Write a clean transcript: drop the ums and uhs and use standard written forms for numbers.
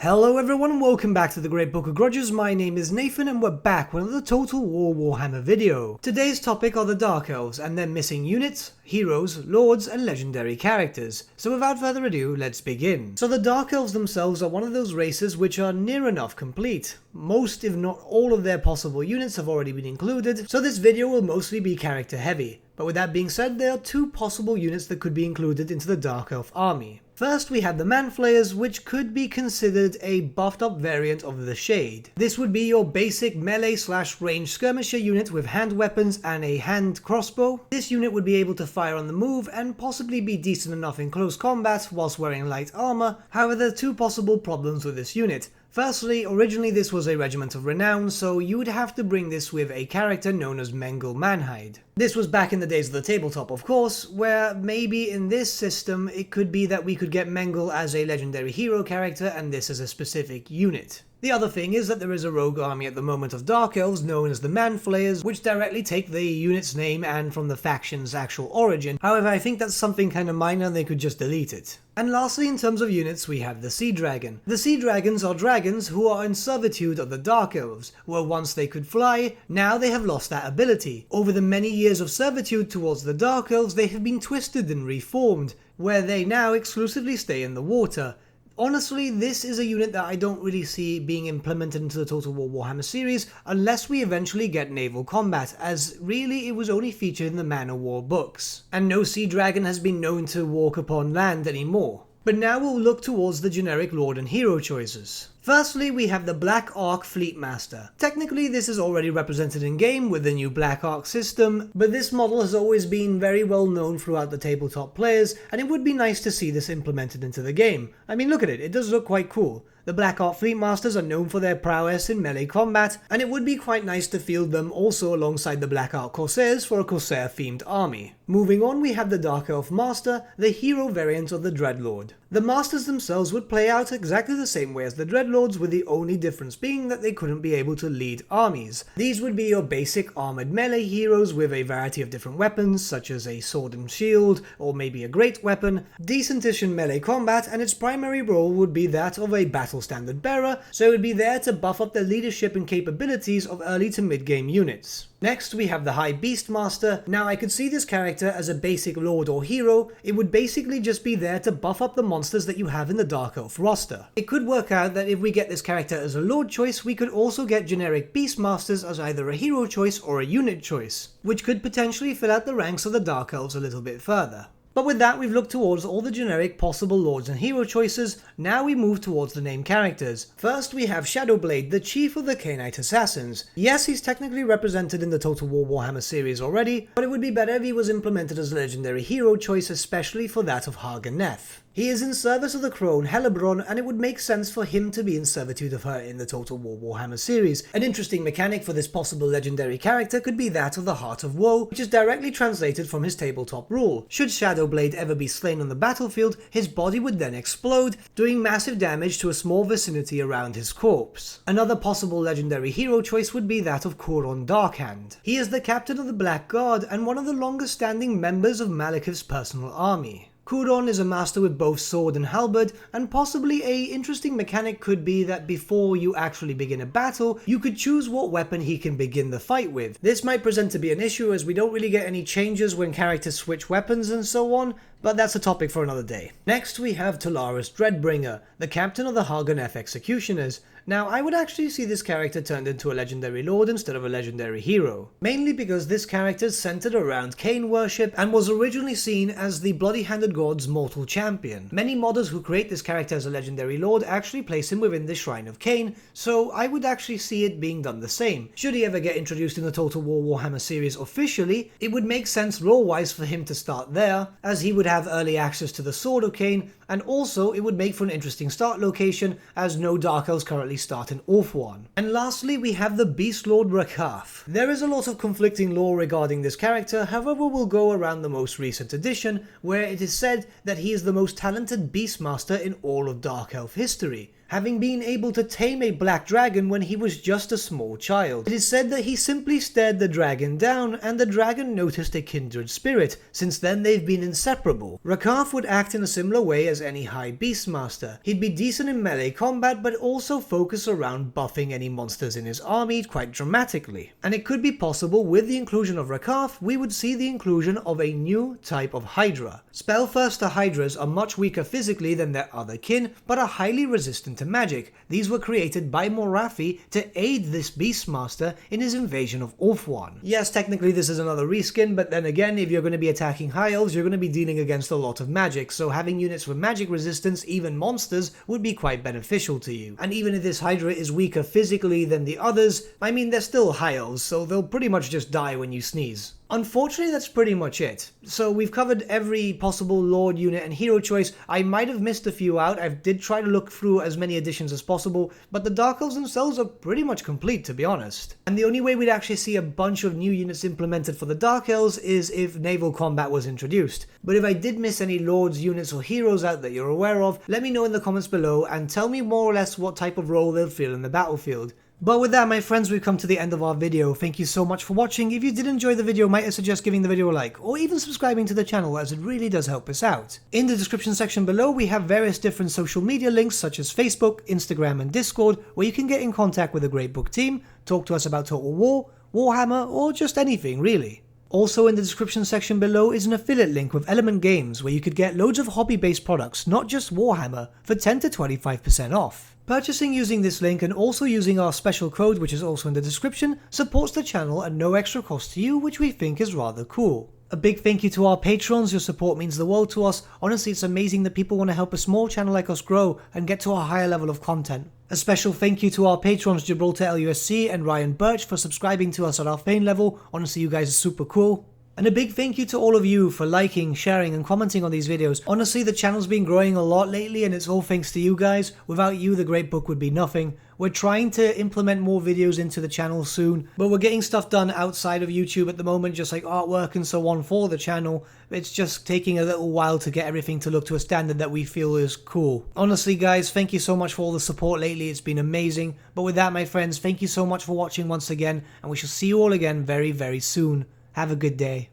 Hello everyone and welcome back to the Great Book of Grudges. My name is Nathan and we're back with another Total War Warhammer video. Today's topic are the Dark Elves and their missing units, heroes, lords and legendary characters. So without further ado, let's begin. So the Dark Elves themselves are one of those races which are near enough complete. Most if not all of their possible units have already been included, so this video will mostly be character heavy. But with that being said, there are two possible units that could be included into the Dark Elf army. First, we have the Manflayers, which could be considered a buffed up variant of the Shade. This would be your basic melee/range skirmisher unit with hand weapons and a hand crossbow. This unit would be able to fire on the move and possibly be decent enough in close combat whilst wearing light armor. However, there are two possible problems with this unit. Firstly, originally this was a regiment of renown, so you would have to bring this with a character known as Mengel Manhide. This was back in the days of the tabletop, of course, where maybe in this system it could be that we could get Mengel as a legendary hero character and this as a specific unit. The other thing is that there is a rogue army at the moment of Dark Elves known as the Manflayers, which directly take the unit's name and from the faction's actual origin. However, I think that's something kind of minor and they could just delete it. And lastly, in terms of units, we have the Sea Dragon. The Sea Dragons are dragons who are in servitude of the Dark Elves, where once they could fly, now they have lost that ability. Over the many years of servitude towards the Dark Elves, they have been twisted and reformed, where they now exclusively stay in the water. Honestly, this is a unit that I don't really see being implemented into the Total War Warhammer series unless we eventually get naval combat, as really it was only featured in the Man of War books. And no sea dragon has been known to walk upon land anymore. But now we'll look towards the generic lord and hero choices. Firstly, we have the Black Ark Fleetmaster. Technically, this is already represented in game with the new Black Ark system, but this model has always been very well known throughout the tabletop players, and it would be nice to see this implemented into the game. I mean, look at it does look quite cool. The Black Ark Fleetmasters are known for their prowess in melee combat, and it would be quite nice to field them also alongside the Black Ark Corsairs for a Corsair-themed army. Moving on, we have the Dark Elf Master, the hero variant of the Dreadlord. The Masters themselves would play out exactly the same way as the Dreadlords, with the only difference being that they couldn't be able to lead armies. These would be your basic armoured melee heroes with a variety of different weapons, such as a sword and shield, or maybe a great weapon, decentish in melee combat, and its primary role would be that of a battle standard bearer, so it would be there to buff up the leadership and capabilities of early to mid-game units. Next, we have the High Beastmaster. Now, I could see this character as a basic lord or hero. It would basically just be there to buff up the monsters that you have in the Dark Elf roster. It could work out that if we get this character as a lord choice, we could also get generic Beastmasters as either a hero choice or a unit choice, which could potentially fill out the ranks of the Dark Elves a little bit further. But with that, we've looked towards all the generic possible lords and hero choices. Now we move towards the named characters. First, we have Shadowblade, the chief of the Khainite Assassins. Yes, he's technically represented in the Total War Warhammer series already, but it would be better if he was implemented as a legendary hero choice, especially for that of Harganeth. He is in service of the crone Helebron, and it would make sense for him to be in servitude of her in the Total War Warhammer series. An interesting mechanic for this possible legendary character could be that of the Heart of Woe, which is directly translated from his tabletop rule. Should Shadowblade ever be slain on the battlefield, his body would then explode, doing massive damage to a small vicinity around his corpse. Another possible legendary hero choice would be that of Koron Darkhand. He is the captain of the Black Guard and one of the longest standing members of Malekith's personal army. Koron is a master with both sword and halberd, and possibly a interesting mechanic could be that before you actually begin a battle, you could choose what weapon he can begin the fight with. This might present to be an issue as we don't really get any changes when characters switch weapons and so on, but that's a topic for another day. Next, we have Talaris Dreadbringer, the captain of the Harganeth Executioners. Now, I would actually see this character turned into a legendary lord instead of a legendary hero, mainly because this character is centered around Cain worship and was originally seen as the bloody-handed god's mortal champion. Many modders who create this character as a legendary lord actually place him within the Shrine of Cain, so I would actually see it being done the same. Should he ever get introduced in the Total War Warhammer series officially, it would make sense lore-wise for him to start there, as he would have early access to the Sword of Cain, and also it would make for an interesting start location, as no Dark Elves currently start in Orthwan. And lastly, we have the Beast Lord Rakaf. There is a lot of conflicting lore regarding this character, however we'll go around the most recent edition, where it is said that he is the most talented Beastmaster in all of Dark Elf history. having been able to tame a black dragon when he was just a small child. It is said that he simply stared the dragon down and the dragon noticed a kindred spirit. Since then they've been inseparable. Rakarth would act in a similar way as any high beastmaster. He'd be decent in melee combat but also focus around buffing any monsters in his army quite dramatically. And it could be possible with the inclusion of Rakarth we would see the inclusion of a new type of Hydra. Spellthirster Hydras are much weaker physically than their other kin but are highly resistant to magic. These were created by Morathi to aid this beastmaster in his invasion of Ulthuan. Yes, technically this is another reskin, but then again, if you're going to be attacking high elves, you're going to be dealing against a lot of magic, so having units with magic resistance, even monsters, would be quite beneficial to you. And even if this Hydra is weaker physically than the others, I mean they're still high elves, so they'll pretty much just die when you sneeze. Unfortunately, that's pretty much it. So we've covered every possible Lord unit and hero choice. I might have missed a few out. I did try to look through as many additions as possible, but the Dark Elves themselves are pretty much complete, to be honest. And the only way we'd actually see a bunch of new units implemented for the Dark Elves is if naval combat was introduced. But if I did miss any Lords, units, or heroes out that you're aware of, let me know in the comments below and tell me more or less what type of role they'll fill in the battlefield. But with that, my friends, we've come to the end of our video. Thank you so much for watching. If you did enjoy the video, might I suggest giving the video a like, or even subscribing to the channel, as it really does help us out. In the description section below, we have various different social media links such as Facebook, Instagram, and Discord, where you can get in contact with the Great Book team, talk to us about Total War, Warhammer, or just anything, really. Also in the description section below is an affiliate link with Element Games, where you could get loads of hobby-based products, not just Warhammer, for 10 to 25% off. Purchasing using this link and also using our special code, which is also in the description, supports the channel at no extra cost to you, which we think is rather cool. A big thank you to our patrons. Your support means the world to us. Honestly, it's amazing that people want to help a small channel like us grow and get to a higher level of content. A special thank you to our patrons Gibraltar LUSC and Ryan Bertsche for subscribing to us at our Fane level. Honestly, you guys are super cool. And a big thank you to all of you for liking, sharing, and commenting on these videos. Honestly, the channel's been growing a lot lately, and it's all thanks to you guys. Without you, the Great Book would be nothing. We're trying to implement more videos into the channel soon, but we're getting stuff done outside of YouTube at the moment, just like artwork and so on for the channel. It's just taking a little while to get everything to look to a standard that we feel is cool. Honestly, guys, thank you so much for all the support lately. It's been amazing. But with that, my friends, thank you so much for watching once again, and we shall see you all again very, very soon. Have a good day.